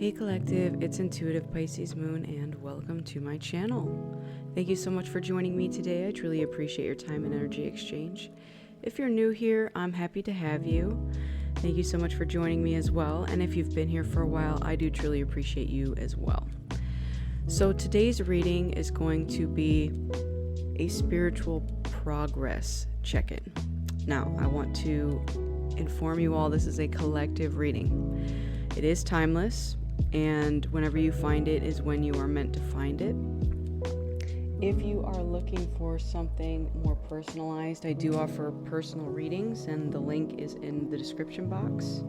Hey Collective, it's Intuitive Pisces Moon and welcome to my channel. Thank you so much for joining me today. I truly appreciate your time and energy exchange. If you're new here, I'm happy to have you. Thank you so much for joining me as well. And if you've been here for a while, I do truly appreciate you as well. So today's reading is going to be a spiritual progress check-in. Now, I want to inform you all this is a collective reading. It is timeless, and whenever you find it is when you are meant to find it. If you are looking for something more personalized, I do offer personal readings, and the link is in the description box.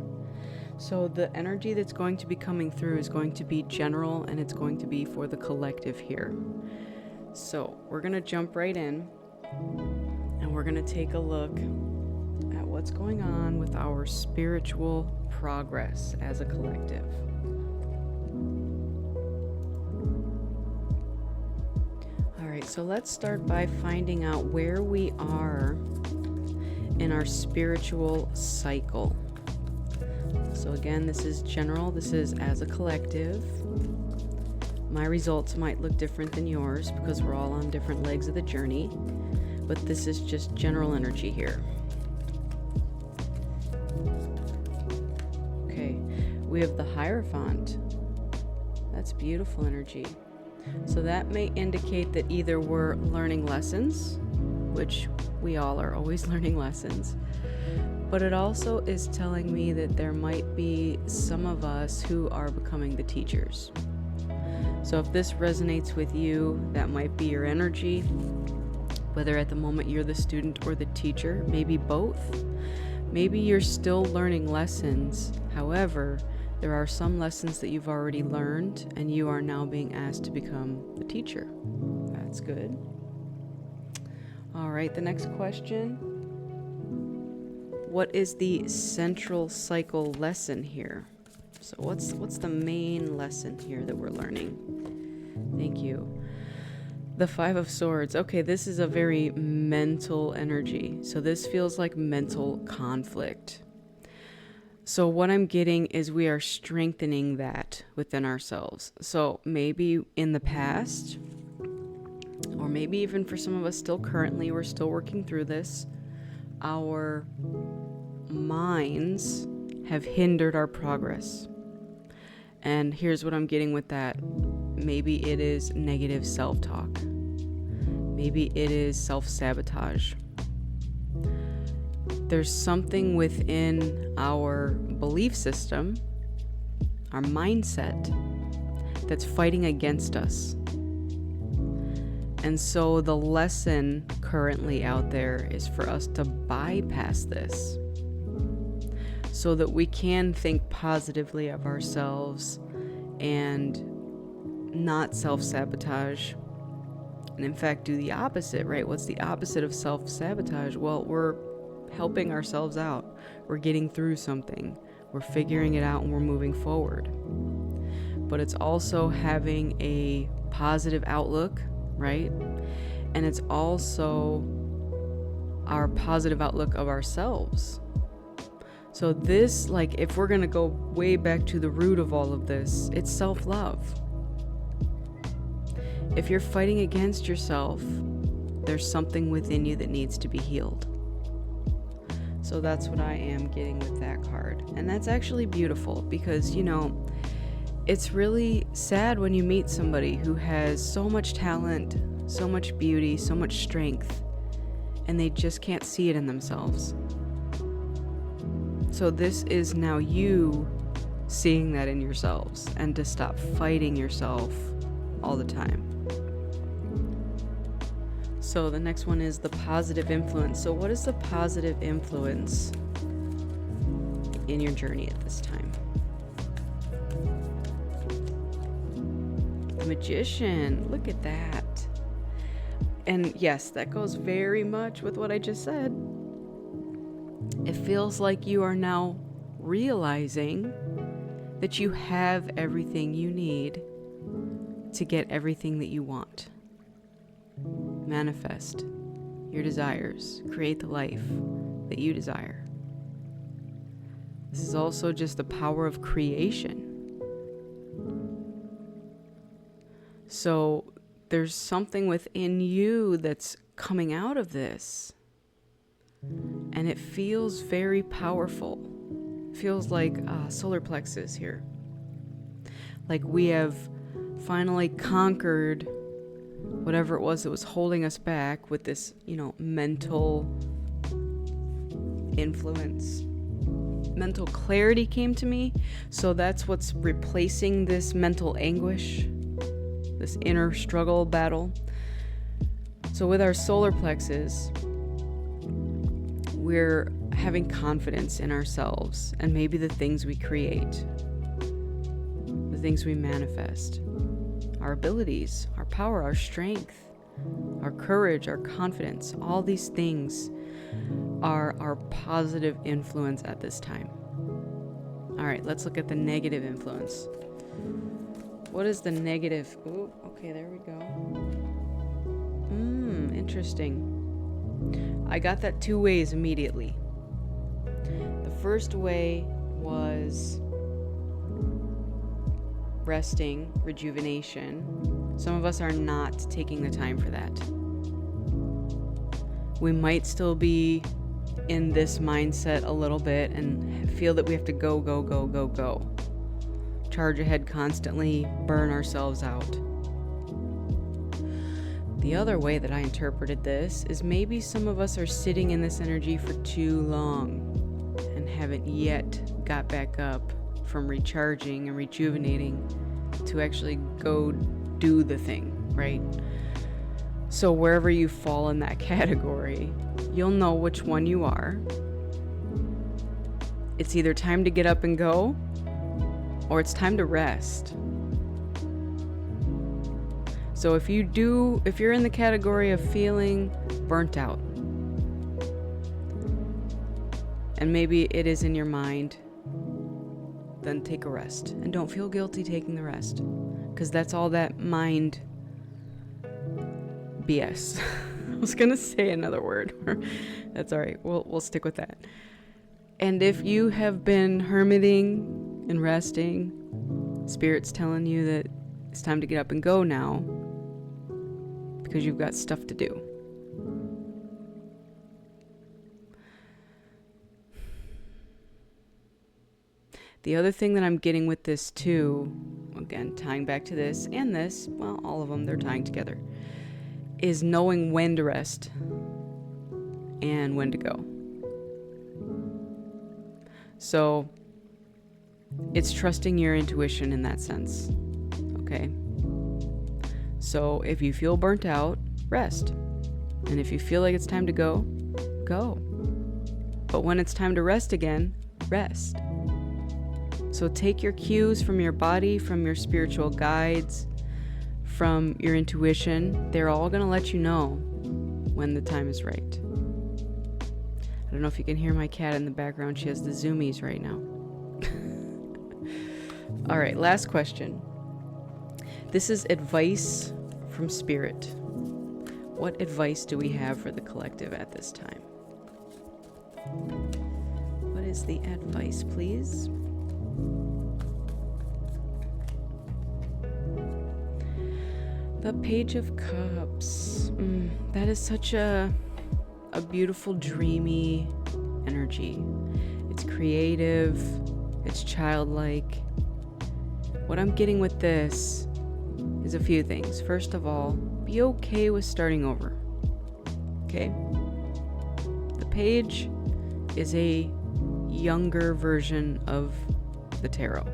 So the energy that's going to be coming through is going to be general, and it's going to be for the collective here. So we're going to jump right in, and we're going to take a look at what's going on with our spiritual progress as a collective. Alright, so let's start by finding out where we are in our spiritual cycle. So again, this is general, this is as a collective. My results might look different than yours because we're all on different legs of the journey, but this is just general energy here. We have the Hierophant. That's beautiful energy. So that may indicate that either we're learning lessons, which we all are always learning lessons, but it also is telling me that there might be some of us who are becoming the teachers. So if this resonates with you, that might be your energy, whether at the moment you're the student or the teacher, maybe both. Maybe you're still learning lessons. However, there are some lessons that you've already learned and you are now being asked to become the teacher. That's good. All right, the next question. What is the central cycle lesson here? So what's the main lesson here that we're learning? Thank you. The Five of Swords. Okay, this is a very mental energy. So this feels like mental conflict. So what I'm getting is we are strengthening that within ourselves. So maybe in the past, or maybe even for some of us still currently, we're still working through this, our minds have hindered our progress. And here's what I'm getting with that. Maybe it is negative self-talk. Maybe it is self-sabotage. There's something within our belief system, our mindset, that's fighting against us. And so the lesson currently out there is for us to bypass this so that we can think positively of ourselves and not self-sabotage. And in fact, do the opposite, right? What's the opposite of self-sabotage? Well, we're helping ourselves out. We're getting through something. We're figuring it out and we're moving forward. But it's also having a positive outlook, right? And it's also our positive outlook of ourselves. So this, like, if we're going to go way back to the root of all of this, it's self-love. If you're fighting against yourself, there's something within you that needs to be healed. So that's what I am getting with that card. And that's actually beautiful because, you know, it's really sad when you meet somebody who has so much talent, so much beauty, so much strength, and they just can't see it in themselves. So this is now you seeing that in yourselves and to stop fighting yourself all the time. So the next one is the positive influence. So what is the positive influence in your journey at this time? The Magician. Look at that. And yes, that goes very much with what I just said. It feels like you are now realizing that you have everything you need to get everything that you want. Manifest your desires. Create the life that you desire. This is also just the power of creation. So there's something within you that's coming out of this. And it feels very powerful. It feels like solar plexus here. Like we have finally conquered whatever it was that was holding us back with this, mental influence. Mental clarity came to me, so that's what's replacing this mental anguish, this inner struggle battle. So with our solar plexus, we're having confidence in ourselves and maybe the things we create, the things we manifest, our abilities, our power, our strength, our courage, our confidence. All these things are our positive influence at this time. All right, let's look at the negative influence. What is the negative? Oh, okay, there we go. Interesting. I got that two ways immediately. The first way was resting, rejuvenation. Some of us are not taking the time for that. We might still be in this mindset a little bit and feel that we have to go, go, go, go, go. Charge ahead constantly, burn ourselves out. The other way that I interpreted this is maybe some of us are sitting in this energy for too long and haven't yet got back up from recharging and rejuvenating to actually go do the thing, right? So wherever you fall in that category, you'll know which one you are. It's either time to get up and go, or it's time to rest. So if you're in the category of feeling burnt out, and maybe it is in your mind, then take a rest. And don't feel guilty taking the rest, because that's all that mind BS. I was gonna say another word. That's all right. We'll stick with that. And if you have been hermiting and resting, Spirit's telling you that it's time to get up and go now, because you've got stuff to do. The other thing that I'm getting with this too, again, tying back to this and this, well, all of them, they're tying together, is knowing when to rest and when to go. So it's trusting your intuition in that sense, okay? So if you feel burnt out, rest. And if you feel like it's time to go, go. But when it's time to rest again, rest. So take your cues from your body, from your spiritual guides, from your intuition. They're all going to let you know when the time is right. I don't know if you can hear my cat in the background. She has the zoomies right now. All right, last question. This is advice from Spirit. What advice do we have for the collective at this time? What is the advice, please? The Page of Cups. That is such a beautiful, dreamy energy. It's creative. It's childlike. What I'm getting with this is a few things. First of all, be okay with starting over. Okay? The Page is a younger version of the tarot.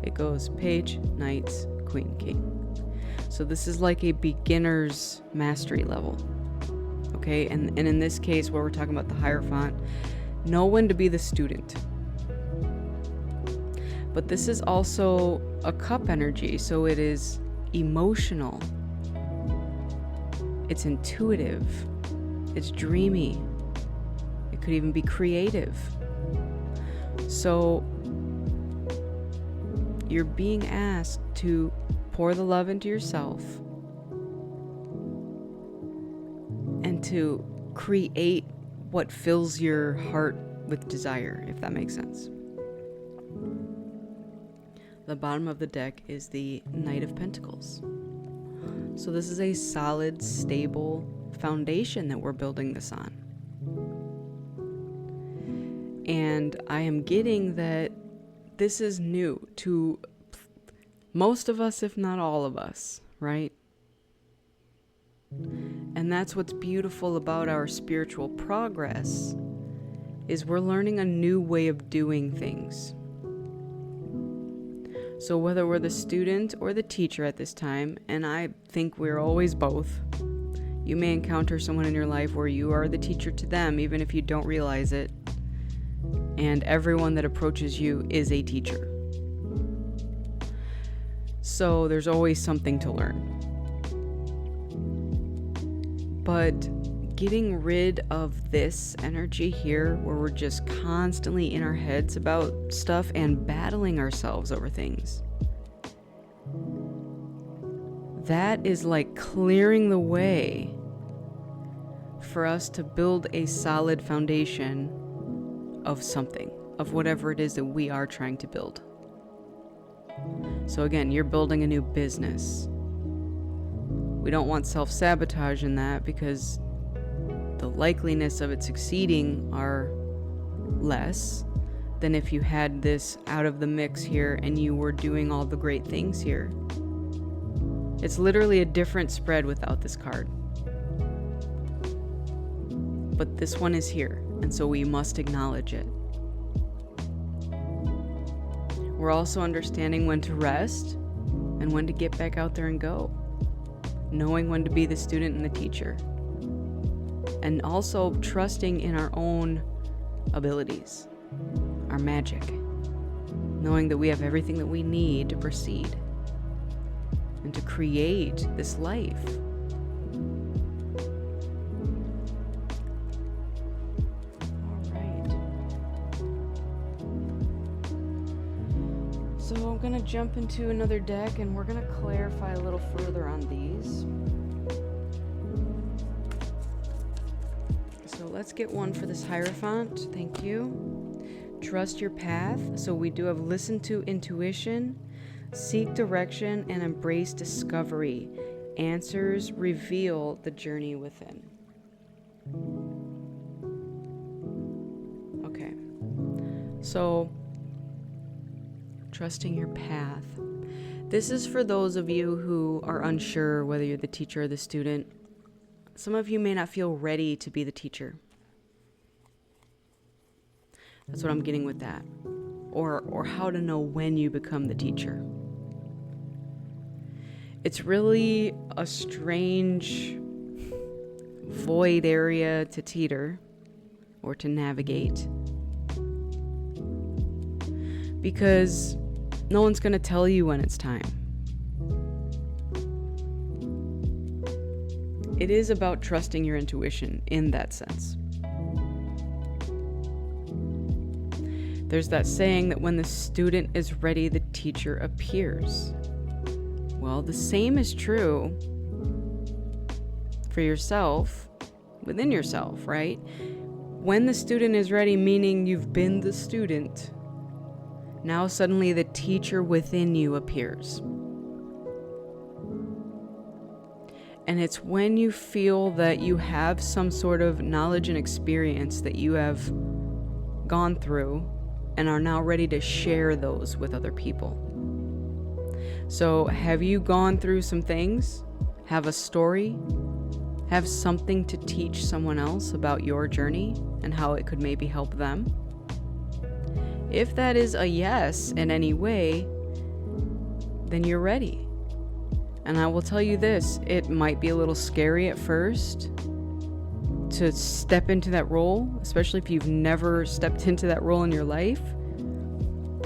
It goes Page, Knights, Queen, King. So this is like a beginner's mastery level. Okay, and in this case where we're talking about the Hierophant, know when to be the student. But this is also a cup energy, so it is emotional. It's intuitive. It's dreamy. It could even be creative. So you're being asked to pour the love into yourself and to create what fills your heart with desire, if that makes sense. the bottom of the deck is the Knight of Pentacles. So this is a solid, stable foundation that we're building this on. And I am getting that this is new to most of us, if not all of us, right? And that's what's beautiful about our spiritual progress, is we're learning a new way of doing things. So whether we're the student or the teacher at this time, and I think we're always both, you may encounter someone in your life where you are the teacher to them, even if you don't realize it. And everyone that approaches you is a teacher. So there's always something to learn. But getting rid of this energy here, where we're just constantly in our heads about stuff and battling ourselves over things, that is like clearing the way for us to build a solid foundation of something, of whatever it is that we are trying to build. So again, you're building a new business. We don't want self-sabotage in that, because the likeliness of it succeeding are less than if you had this out of the mix here and you were doing all the great things here. It's literally a different spread without this card. But this one is here, and so we must acknowledge it. We're also understanding when to rest and when to get back out there and go. Knowing when to be the student and the teacher. And also trusting in our own abilities, our magic. Knowing that we have everything that we need to proceed and to create this life. So I'm going to jump into another deck and we're going to clarify a little further on these. So let's get one for this Hierophant. Thank you. Trust your path. So we do have listen to intuition, seek direction, and embrace discovery. Answers reveal the journey within. Okay. So trusting your path. This is for those of you who are unsure whether you're the teacher or the student. Some of you may not feel ready to be the teacher. That's what I'm getting with that. Or how to know when you become the teacher. It's really a strange void area to teeter or to navigate. Because no one's going to tell you when it's time. It is about trusting your intuition in that sense. There's that saying that when the student is ready, the teacher appears. Well, the same is true for yourself, within yourself, right? When the student is ready, meaning you've been the student, now suddenly the teacher within you appears. And it's when you feel that you have some sort of knowledge and experience that you have gone through and are now ready to share those with other people. So have you gone through some things? Have a story? Have something to teach someone else about your journey and how it could maybe help them? If that is a yes in any way, then you're ready. And I will tell you this, it might be a little scary at first to step into that role, especially if you've never stepped into that role in your life.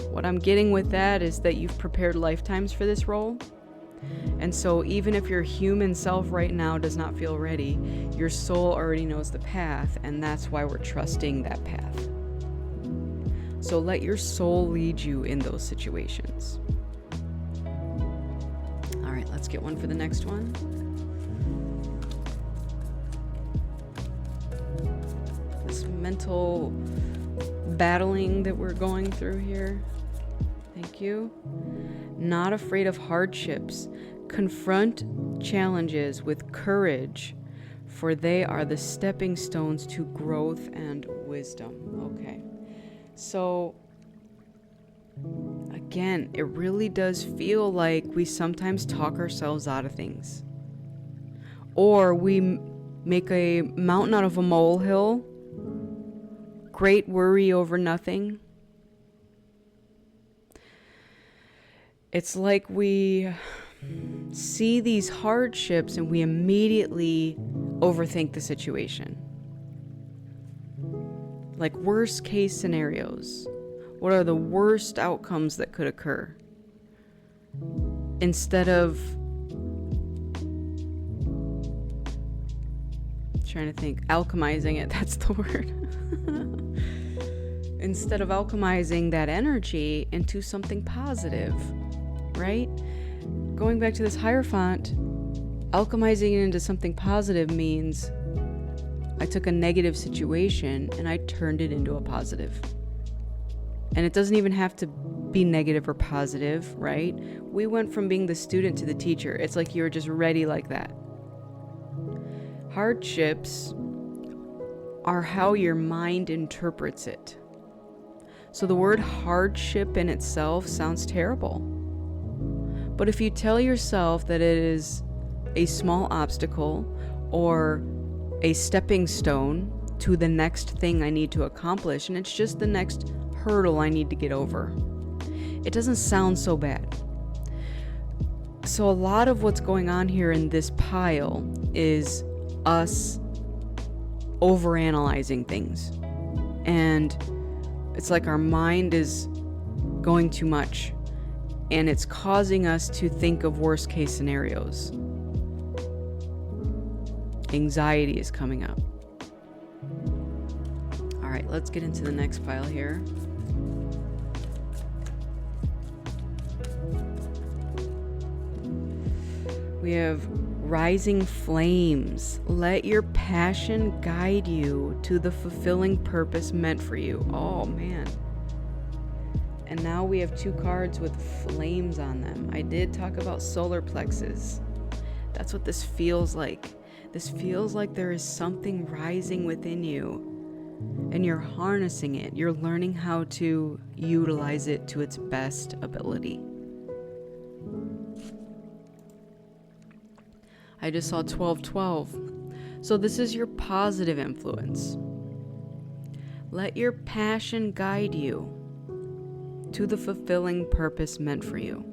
What I'm getting with that is that you've prepared lifetimes for this role. And so even if your human self right now does not feel ready, your soul already knows the path, and that's why we're trusting that path. So let your soul lead you in those situations. All right, let's get one for the next one. This mental battling that we're going through here. Thank you. not afraid of hardships. Confront challenges with courage, for they are the stepping stones to growth and wisdom. Okay. So, again, it really does feel like we sometimes talk ourselves out of things. Or we make a mountain out of a molehill, great worry over nothing. It's like we see these hardships and we immediately overthink the situation. Like worst case scenarios. What are the worst outcomes that could occur? Instead of trying to think, alchemizing it, that's the word. Instead of alchemizing that energy into something positive, right? Going back to this Hierophant, alchemizing it into something positive means I took a negative situation and I turned it into a positive. And it doesn't even have to be negative or positive, right? We went from being the student to the teacher. It's like you were just ready like that. Hardships are how your mind interprets it. So the word hardship in itself sounds terrible. But if you tell yourself that it is a small obstacle or a stepping stone to the next thing I need to accomplish, and it's just the next hurdle I need to get over, it doesn't sound so bad. So a lot of what's going on here in this pile is us overanalyzing things. And it's like our mind is going too much. And it's causing us to think of worst case scenarios. Anxiety is coming up. All right, let's get into the next pile here. We have rising flames. Let your passion guide you to the fulfilling purpose meant for you. Oh, man. And now we have 2 cards with flames on them. I did talk about solar plexus. That's what this feels like. This feels like there is something rising within you and you're harnessing it. You're learning how to utilize it to its best ability. I just saw 1212. So this is your positive influence. Let your passion guide you to the fulfilling purpose meant for you.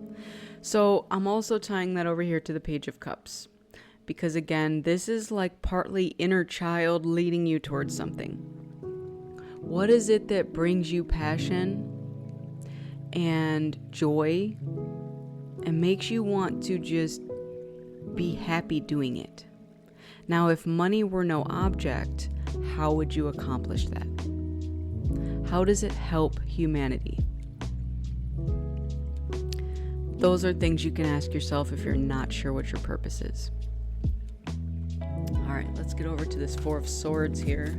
So I'm also tying that over here to the Page of Cups. Because again, this is like partly inner child leading you towards something. What is it that brings you passion and joy and makes you want to just be happy doing it? Now, if money were no object, how would you accomplish that? How does it help humanity? Those are things you can ask yourself if you're not sure what your purpose is. All right, let's get over to this 4 of Swords here.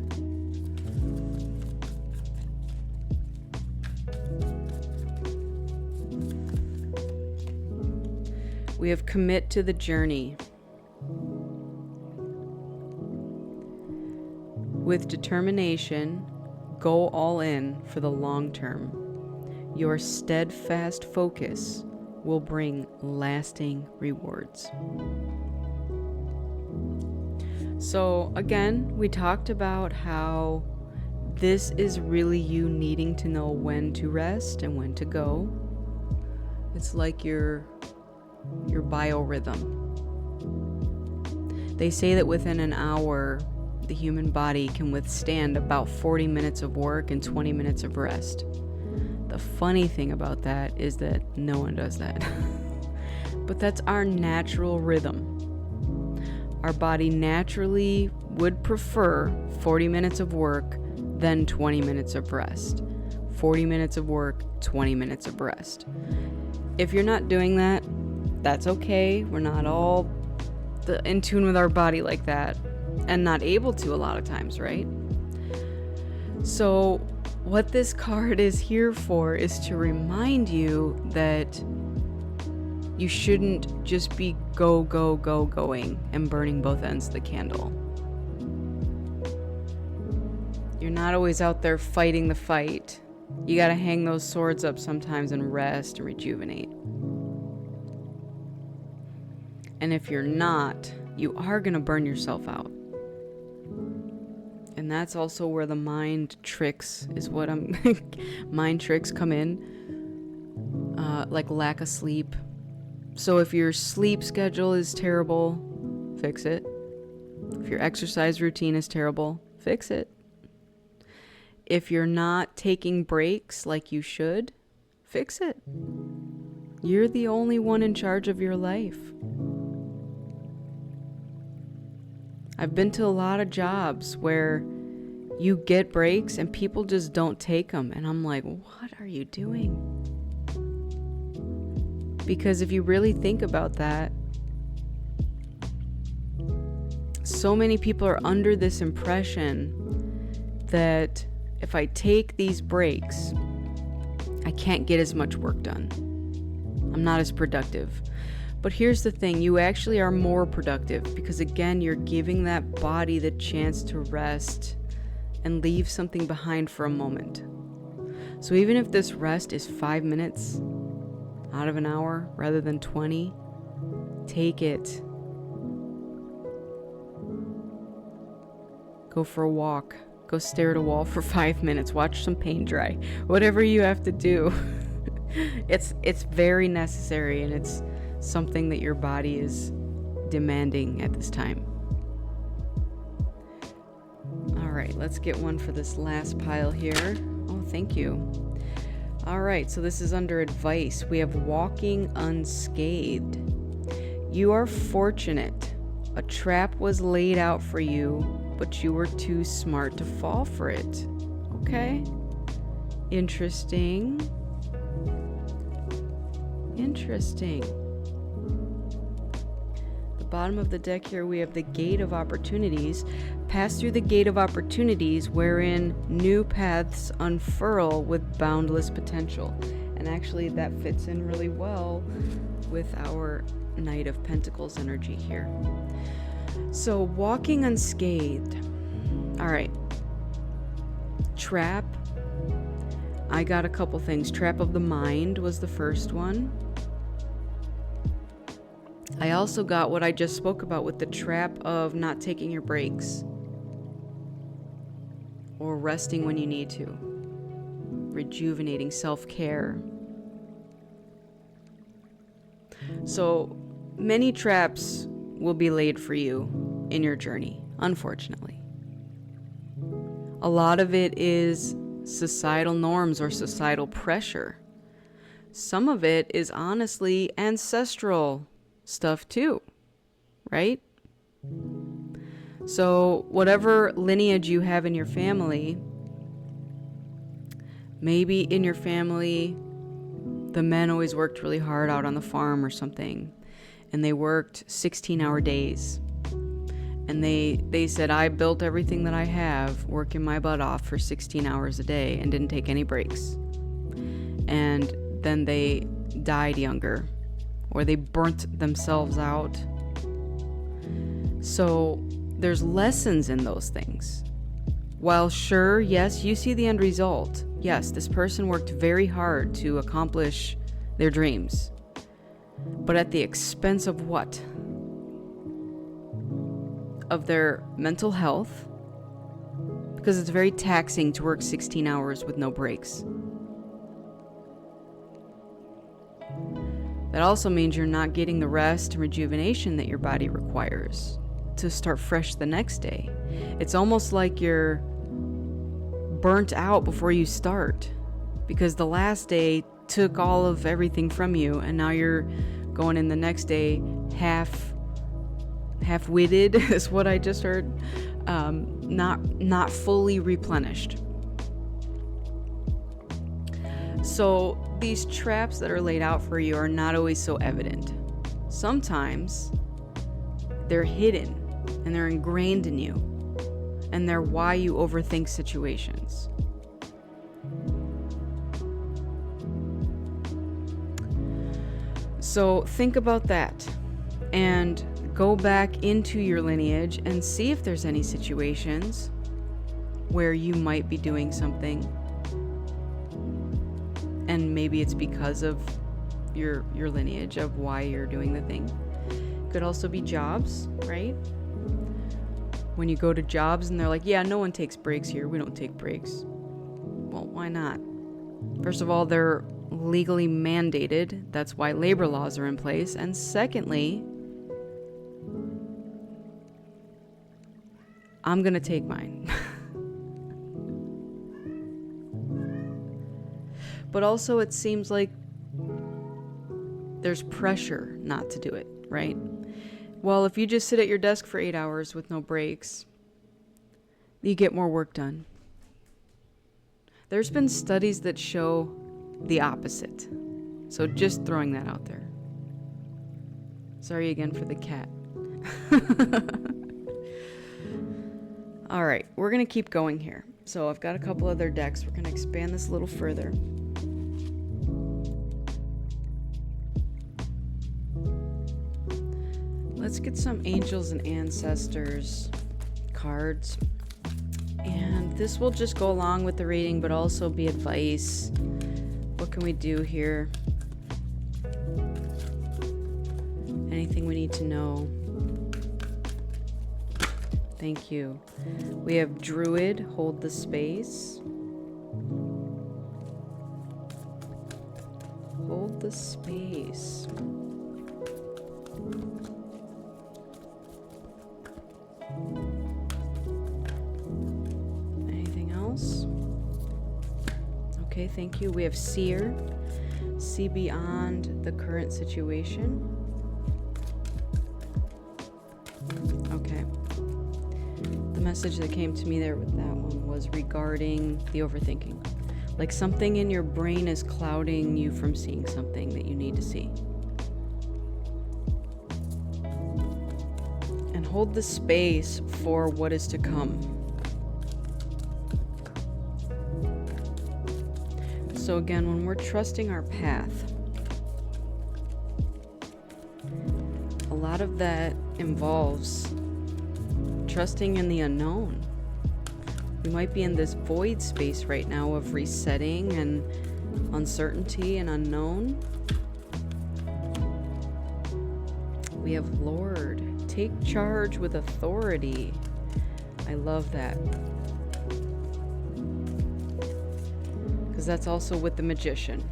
We have commit to the journey. With determination, go all in for the long term. Your steadfast focus will bring lasting rewards. So again, we talked about how this is really you needing to know when to rest and when to go. It's like your biorhythm. They say that within an hour, the human body can withstand about 40 minutes of work and 20 minutes of rest. The funny thing about that is that no one does that. But that's our natural rhythm. Our body naturally would prefer 40 minutes of work than 20 minutes of rest. 40 minutes of work, 20 minutes of rest. If you're not doing that, that's okay. We're not all in tune with our body like that, and not able to a lot of times, right? So what this card is here for is to remind you that you shouldn't just be going and burning both ends of the candle. You're not always out there fighting the fight. You gotta hang those swords up sometimes and rest and rejuvenate. And if you're not, you are gonna burn yourself out. And that's also where the mind tricks mind tricks come in, like lack of sleep. So if your sleep schedule is terrible, fix it. If your exercise routine is terrible, fix it. If you're not taking breaks like you should, fix it. You're the only one in charge of your life. I've been to a lot of jobs where you get breaks and people just don't take them. And I'm like, what are you doing? Because if you really think about that, so many people are under this impression that if I take these breaks, I can't get as much work done. I'm not as productive. But here's the thing, you actually are more productive because again, you're giving that body the chance to rest and leave something behind for a moment. So even if this rest is 5 minutes out of an hour rather than 20, take it. Go for a walk. Go stare at a wall for 5 minutes. Watch some paint dry. Whatever you have to do. It's very necessary, and it's something that your body is demanding at this time. All right, let's get one for this last pile here. Oh, thank you. All right, so this is under advice. We have walking unscathed. You are fortunate. A trap was laid out for you, but you were too smart to fall for it. Okay? Interesting. The bottom of the deck here, we have the Gate of Opportunities. Pass through the Gate of Opportunities, wherein new paths unfurl with boundless potential. And actually, that fits in really well with our Knight of Pentacles energy here. So, walking unscathed. All right. Trap. I got a couple things. Trap of the mind was the first one. I also got what I just spoke about with the trap of not taking your breaks or resting when you need to. Rejuvenating, self-care. So many traps will be laid for you in your journey, unfortunately. A lot of it is societal norms or societal pressure. Some of it is honestly ancestral stuff too, right? So whatever lineage you have in your family, maybe in your family the men always worked really hard out on the farm or something, and they worked 16-hour days, and they said, I built everything that I have working my butt off for 16 hours a day and didn't take any breaks. And then they died younger, or they burnt themselves out. So there's lessons in those things. While sure, yes, you see the end result. Yes, this person worked very hard to accomplish their dreams. But at the expense of what? Of their mental health. Because it's very taxing to work 16 hours with no breaks. That also means you're not getting the rest and rejuvenation that your body requires to start fresh the next day. It's almost like you're burnt out before you start, because the last day took all of everything from you, and now you're going in the next day half-witted is what I just heard, not fully replenished. So these traps that are laid out for you are not always so evident. Sometimes they're hidden and they're ingrained in you, and they're why you overthink situations. So think about that and go back into your lineage and see if there's any situations where you might be doing something and maybe it's because of your lineage of why you're doing the thing. Could also be jobs, right? When you go to jobs and they're like, yeah, no one takes breaks here. We don't take breaks. Well, why not? First of all, they're legally mandated. That's why labor laws are in place. And secondly, I'm going to take mine. But also it seems like there's pressure not to do it, right? Well, if you just sit at your desk for 8 hours with no breaks, you get more work done. There's been studies that show the opposite. So just throwing that out there. Sorry again for the cat. All right, we're going to keep going here. So I've got a couple other decks. We're going to expand this a little further. Let's get some angels and ancestors cards. And this will just go along with the reading, but also be advice. What can we do here? Anything we need to know? Thank you. We have Druid, hold the space. Hold the space. Anything else? Okay, thank you. We have Seer, see beyond the current situation. Okay. The message that came to me there with that one was regarding the overthinking. Like something in your brain is clouding you from seeing something that you need to see. And hold the space for what is to come. So again, when we're trusting our path, a lot of that involves trusting in the unknown. We might be in this void space right now of resetting and uncertainty and unknown. We have Lord, take charge with authority. I love that. Because that's also with the Magician.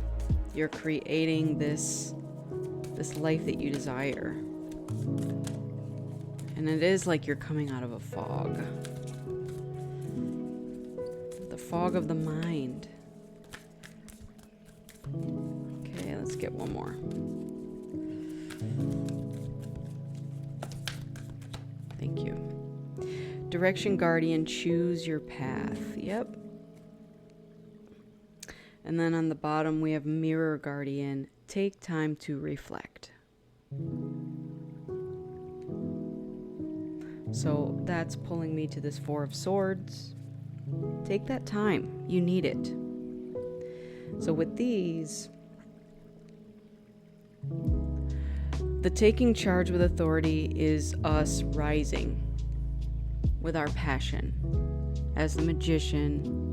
You're creating this life that you desire. And it is like you're coming out of a fog. The fog of the mind. Okay, let's get one more. Thank you. Direction Guardian, choose your path. Yep. And then on the bottom we have Mirror Guardian, take time to reflect. So that's pulling me to this Four of Swords. Take that time. You need it. So with these, the taking charge with authority is us rising with our passion as the Magician,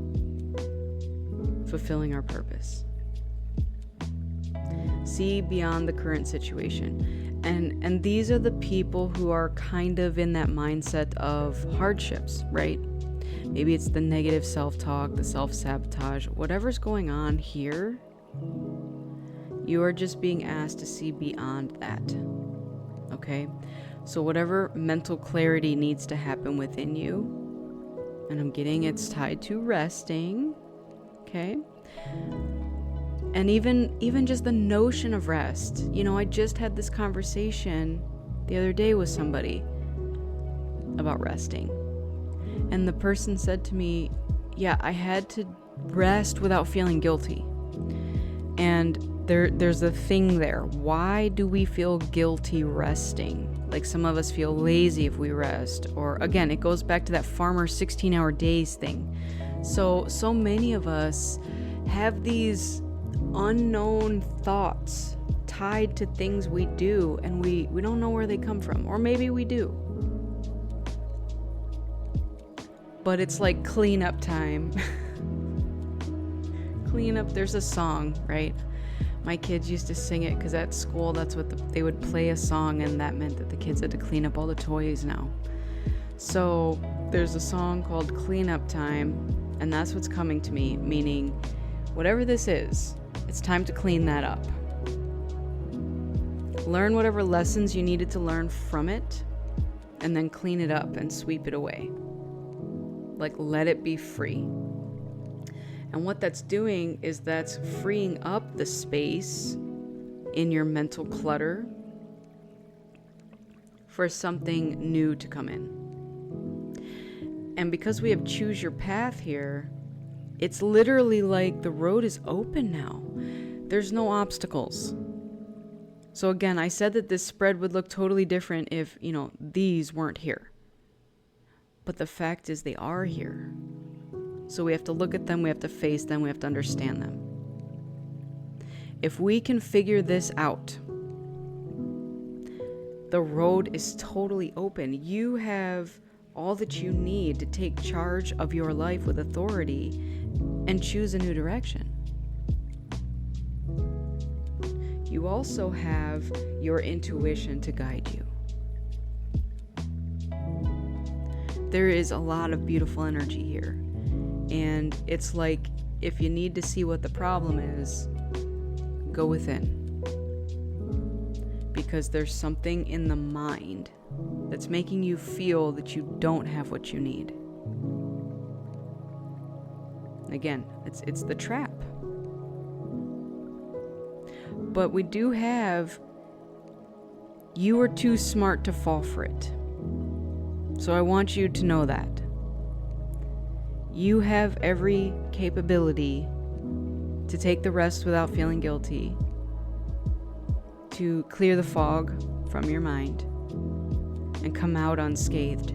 fulfilling our purpose. See beyond the current situation. And these are the people who are kind of in that mindset of hardships, right? Maybe it's the negative self-talk, the self-sabotage, whatever's going on here, you are just being asked to see beyond that, okay? So whatever mental clarity needs to happen within you, and I'm getting it's tied to resting, okay? And even just the notion of rest. You know, I just had this conversation the other day with somebody about resting. And the person said to me, yeah, I had to rest without feeling guilty. And there's a thing there. Why do we feel guilty resting? Like some of us feel lazy if we rest. Or again, it goes back to that farmer 16-hour days thing. So many of us have these unknown thoughts tied to things we do, and we don't know where they come from. Or maybe we do. But it's like cleanup time. Cleanup, there's a song, right? My kids used to sing it because at school, that's what they would play a song, and that meant that the kids had to clean up all the toys now. So there's a song called Cleanup Time, and that's what's coming to me, meaning whatever this is, it's time to clean that up. Learn whatever lessons you needed to learn from it, and then clean it up and sweep it away. Like, let it be free. And what that's doing is that's freeing up the space in your mental clutter for something new to come in. And because we have choose your path here, it's literally like the road is open now. There's no obstacles. So again, I said that this spread would look totally different if, these weren't here. But the fact is they are here. So we have to look at them, we have to face them, we have to understand them. If we can figure this out, the road is totally open. You have all that you need to take charge of your life with authority and choose a new direction. You also have your intuition to guide you. There is a lot of beautiful energy here. And it's like, if you need to see what the problem is, go within. Because there's something in the mind that's making you feel that you don't have what you need. Again, it's the trap. But we do have, you are too smart to fall for it. So I want you to know that. You have every capability to take the rest without feeling guilty, to clear the fog from your mind, and come out unscathed.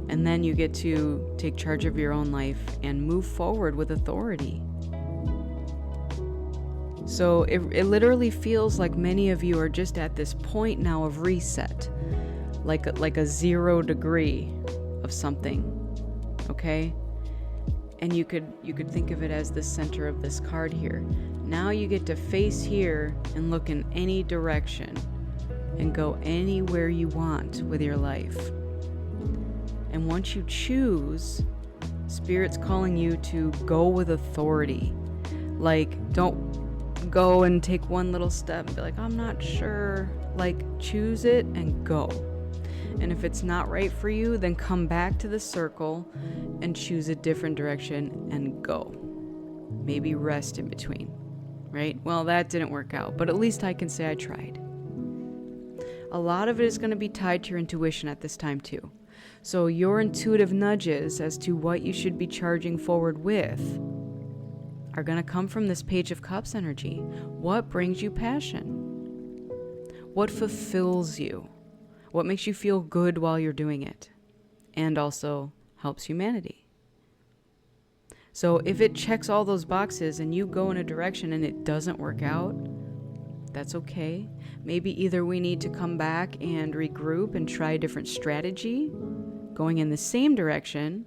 And then you get to take charge of your own life and move forward with authority. So it literally feels like many of you are just at this point now of reset. Like a 0 degree of something, okay? And you could think of it as the center of this card here. Now you get to face here and look in any direction and go anywhere you want with your life. And once you choose, Spirit's calling you to go with authority. Like, don't go and take one little step and be like, I'm not sure. Like, choose it and go. And if it's not right for you, then come back to the circle and choose a different direction and go. Maybe rest in between, right? Well, that didn't work out, but at least I can say I tried. A lot of it is going to be tied to your intuition at this time too. So your intuitive nudges as to what you should be charging forward with are going to come from this Page of Cups energy. What brings you passion? What fulfills you? What makes you feel good while you're doing it? And also helps humanity. So if it checks all those boxes and you go in a direction and it doesn't work out, that's okay. Maybe either we need to come back and regroup and try a different strategy, going in the same direction,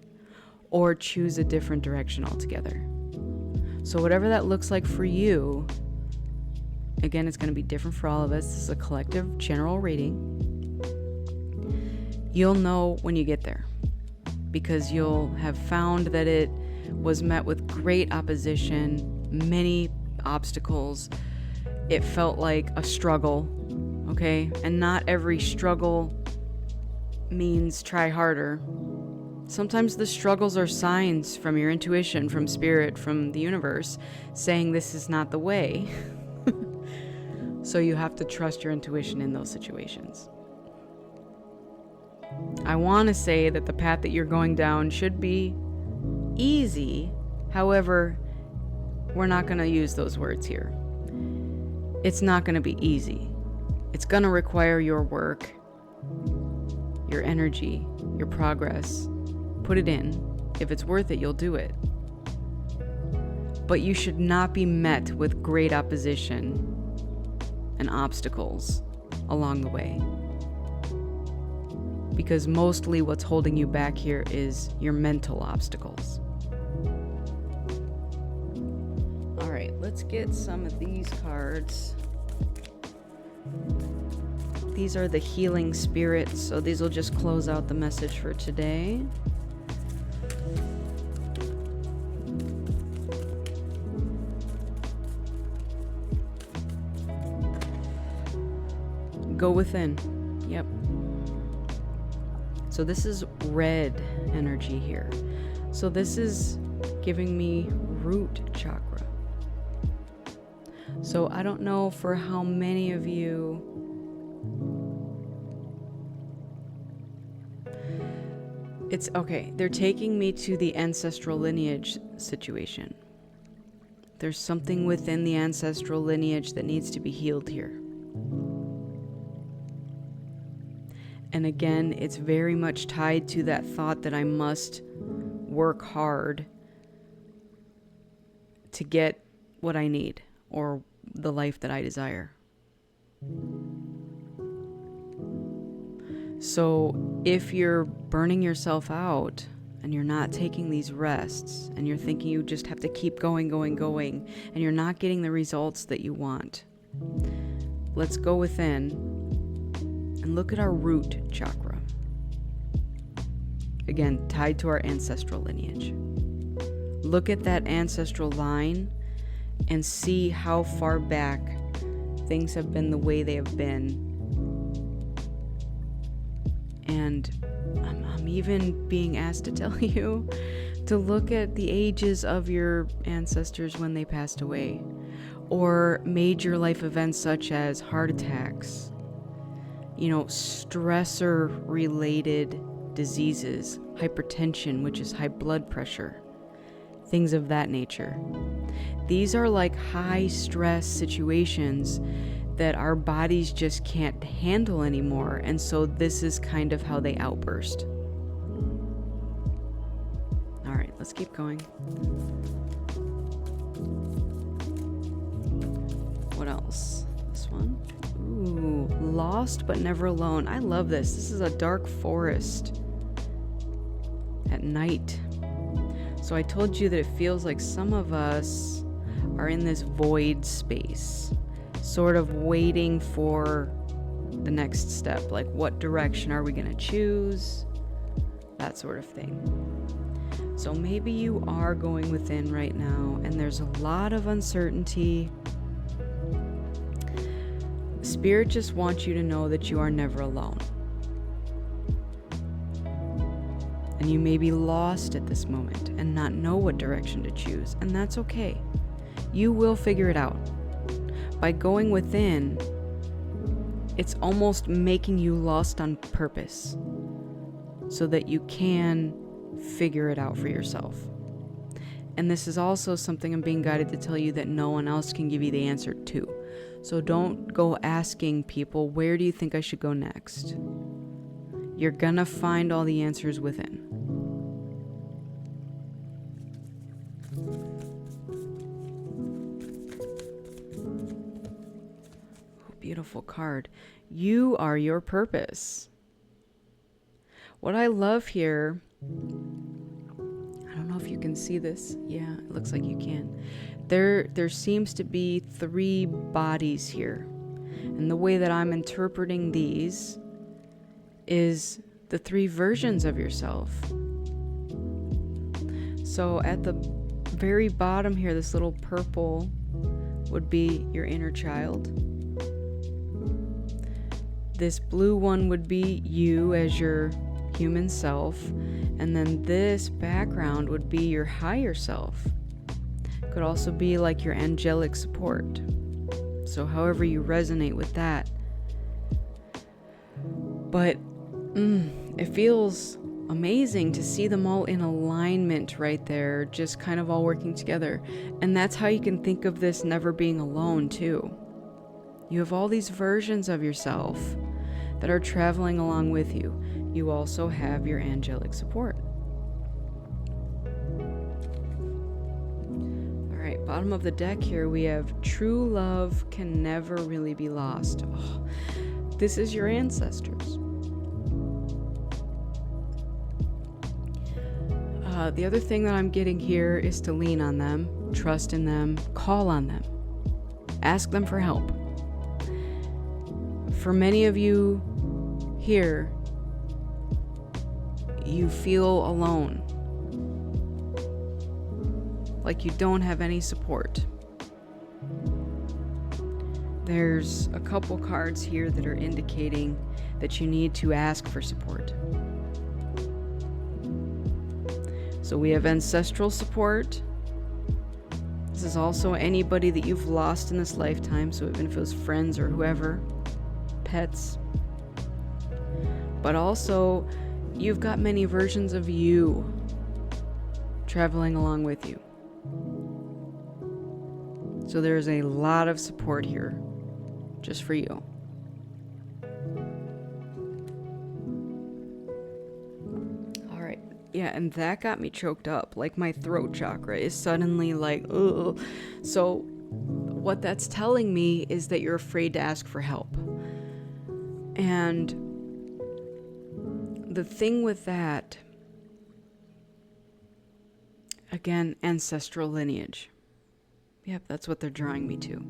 or choose a different direction altogether. So whatever that looks like for you, again, it's going to be different for all of us. This is a collective general reading. You'll know when you get there, because you'll have found that it was met with great opposition, many obstacles. It felt like a struggle, okay? And not every struggle means try harder. Sometimes the struggles are signs from your intuition, from spirit, from the universe, saying this is not the way. So you have to trust your intuition in those situations. I want to say that the path that you're going down should be easy. However, we're not going to use those words here. It's not going to be easy. It's going to require your work, your energy, your progress. Put it in. If it's worth it, you'll do it. but you should not be met with great opposition and obstacles along the way. Because mostly what's holding you back here is your mental obstacles. All right, let's get some of these cards. These are the healing spirits, so these will just close out the message for today. Go within. Yep. So this is red energy here. So this is giving me root chakra. So I don't know for how many of you it's okay. They're taking me to the ancestral lineage situation. There's something within the ancestral lineage that needs to be healed here. And again, it's very much tied to that thought that I must work hard to get what I need or the life that I desire. So if you're burning yourself out and you're not taking these rests and you're thinking you just have to keep going, and you're not getting the results that you want, let's go within and look at our root chakra. Again, tied to our ancestral lineage. Look at that ancestral line and see how far back things have been the way they have been. And I'm even being asked to tell you to look at the ages of your ancestors when they passed away, or major life events such as heart attacks, stressor related diseases, hypertension, which is high blood pressure, things of that nature. These are like high stress situations that our bodies just can't handle anymore, and so this is kind of how they outburst. All right, let's keep going. What else? This one. Ooh, lost but never alone. I love this. This is a dark forest at night. So I told you that it feels like some of us are in this void space, sort of waiting for the next step. Like, what direction are we going to choose? That sort of thing. So maybe you are going within right now and there's a lot of uncertainty. Spirit just wants you to know that you are never alone. And you may be lost at this moment and not know what direction to choose, and that's okay. You will figure it out. By going within, it's almost making you lost on purpose so that you can figure it out for yourself. And this is also something I'm being guided to tell you that no one else can give you the answer to. So don't go asking people, where do you think I should go next? You're gonna find all the answers within. Oh, beautiful card. You are your purpose. What I love here, I don't know if you can see this. Yeah, it looks like you can. There seems to be 3 bodies here. And the way that I'm interpreting these is the 3 versions of yourself. So at the very bottom here, this little purple would be your inner child. This blue one would be you as your human self. And then this background would be your higher self. Could also be like your angelic support. So however you resonate with that. But it feels amazing to see them all in alignment right there, just kind of all working together. And that's how you can think of this never being alone too. You have all these versions of yourself that are traveling along with you. You also have your angelic support. All right, Bottom of the deck here, we have true love can never really be lost. Oh, this is your ancestors. The other thing that I'm getting here is to lean on them, trust in them, call on them, ask them for help. For many of you here, you feel alone, like you don't have any support. There's a couple cards here that are indicating that you need to ask for support. So we have ancestral support. This is also anybody that you've lost in this lifetime, so even if it was friends or whoever, pets. But also, you've got many versions of you traveling along with you. So there's a lot of support here, just for you. All right. Yeah, and that got me choked up. Like my throat chakra is suddenly like, ugh. So what that's telling me is that you're afraid to ask for help. And the thing with that, again, ancestral lineage. Yep, that's what they're drawing me to.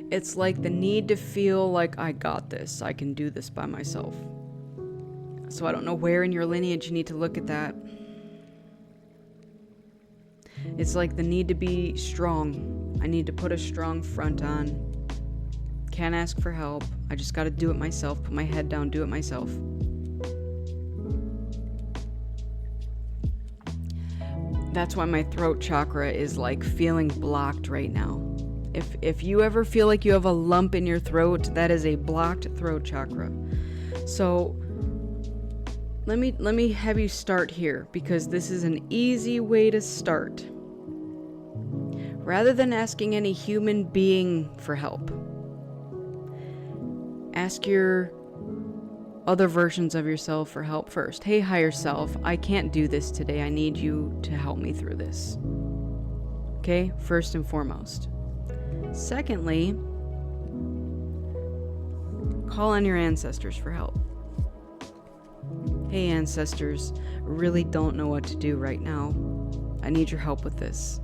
It's like the need to feel like I got this, I can do this by myself. So I don't know where in your lineage you need to look at that. It's like the need to be strong. I need to put a strong front on. Can't ask for help. I just got to do it myself. Put my head down, do it myself. That's why my throat chakra is like feeling blocked right now. If you ever feel like you have a lump in your throat, that is a blocked throat chakra. So let me have you start here, because this is an easy way to start. Rather than asking any human being for help, ask your other versions of yourself for help first. Hey, higher self, I can't do this today. I need you to help me through this. Okay, first and foremost. Secondly, call on your ancestors for help. Hey, ancestors, really don't know what to do right now. I need your help with this.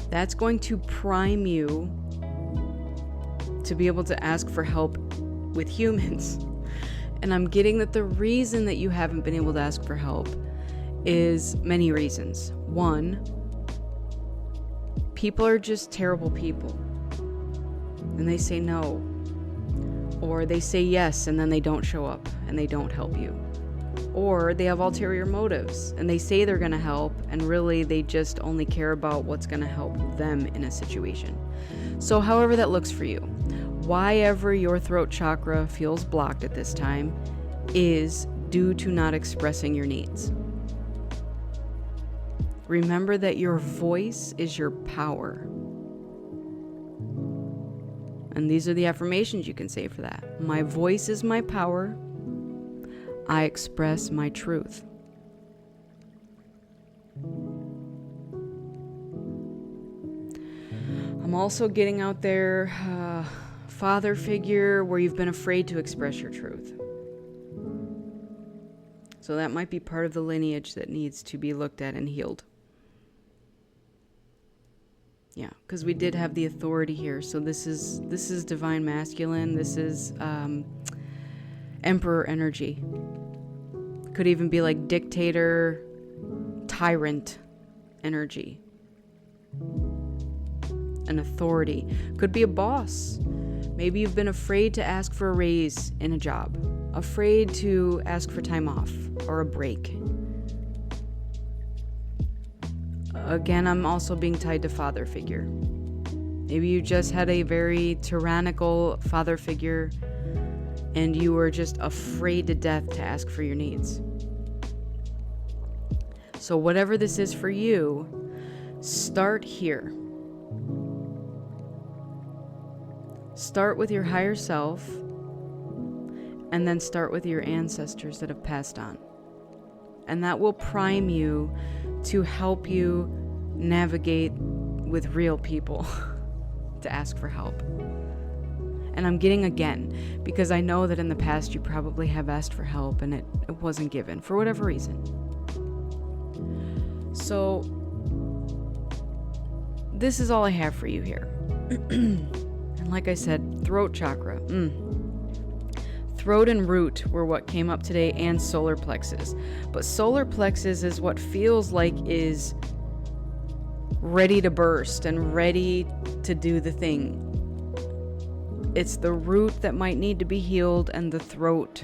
That's going to prime you to be able to ask for help with humans. And I'm getting that the reason that you haven't been able to ask for help is many reasons. One, people are just terrible people. And they say no. Or they say yes and then they don't show up and they don't help you. Or they have ulterior motives and they say they're going to help and really they just only care about what's going to help them in a situation. So however that looks for you, why ever your throat chakra feels blocked at this time is due to not expressing your needs. Remember that your voice is your power. And these are the affirmations you can say for that. My voice is my power. I express my truth. I'm also getting out there, father figure where you've been afraid to express your truth. So that might be part of the lineage that needs to be looked at and healed. Yeah, because we did have the authority here. So this is divine masculine. This is emperor energy. Could even be like dictator, tyrant energy. An authority. Could be a boss. Maybe you've been afraid to ask for a raise in a job. Afraid to ask for time off or a break. Again, I'm also being tied to father figure. Maybe you just had a very tyrannical father figure and you were just afraid to death to ask for your needs. So whatever this is for you, start here. Start with your higher self. and then start with your ancestors that have passed on. And that will prime you to help you navigate with real people to ask for help. And I'm getting again, because I know that in the past you probably have asked for help and it wasn't given for whatever reason. So this is all I have for you here. And like I said, throat chakra. Throat and root were what came up today, and solar plexus. But solar plexus is what feels like is ready to burst and ready to do the thing. It's the root that might need to be healed, and the throat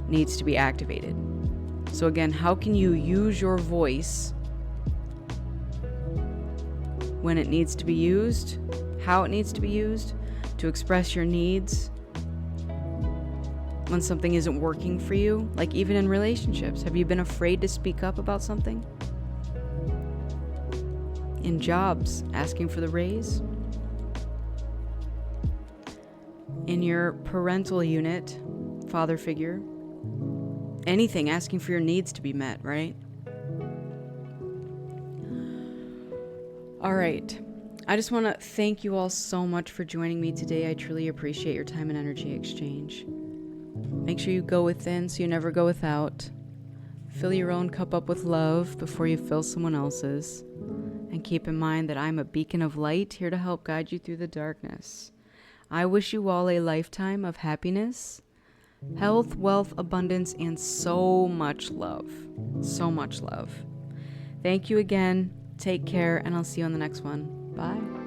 needs to be activated. So again, how can you use your voice when it needs to be used, how it needs to be used, to express your needs when something isn't working for you? Like even in relationships, have you been afraid to speak up about something? In jobs, asking for the raise? In your parental unit, father figure, anything, asking for your needs to be met, right? All right. I just want to thank you all so much for joining me today. I truly appreciate your time and energy exchange. Make sure you go within so you never go without. Fill your own cup up with love before you fill someone else's. And keep in mind that I'm a beacon of light here to help guide you through the darkness. I wish you all a lifetime of happiness, health, wealth, abundance, and so much love. So much love. Thank you again. Take care, and I'll see you on the next one. Bye.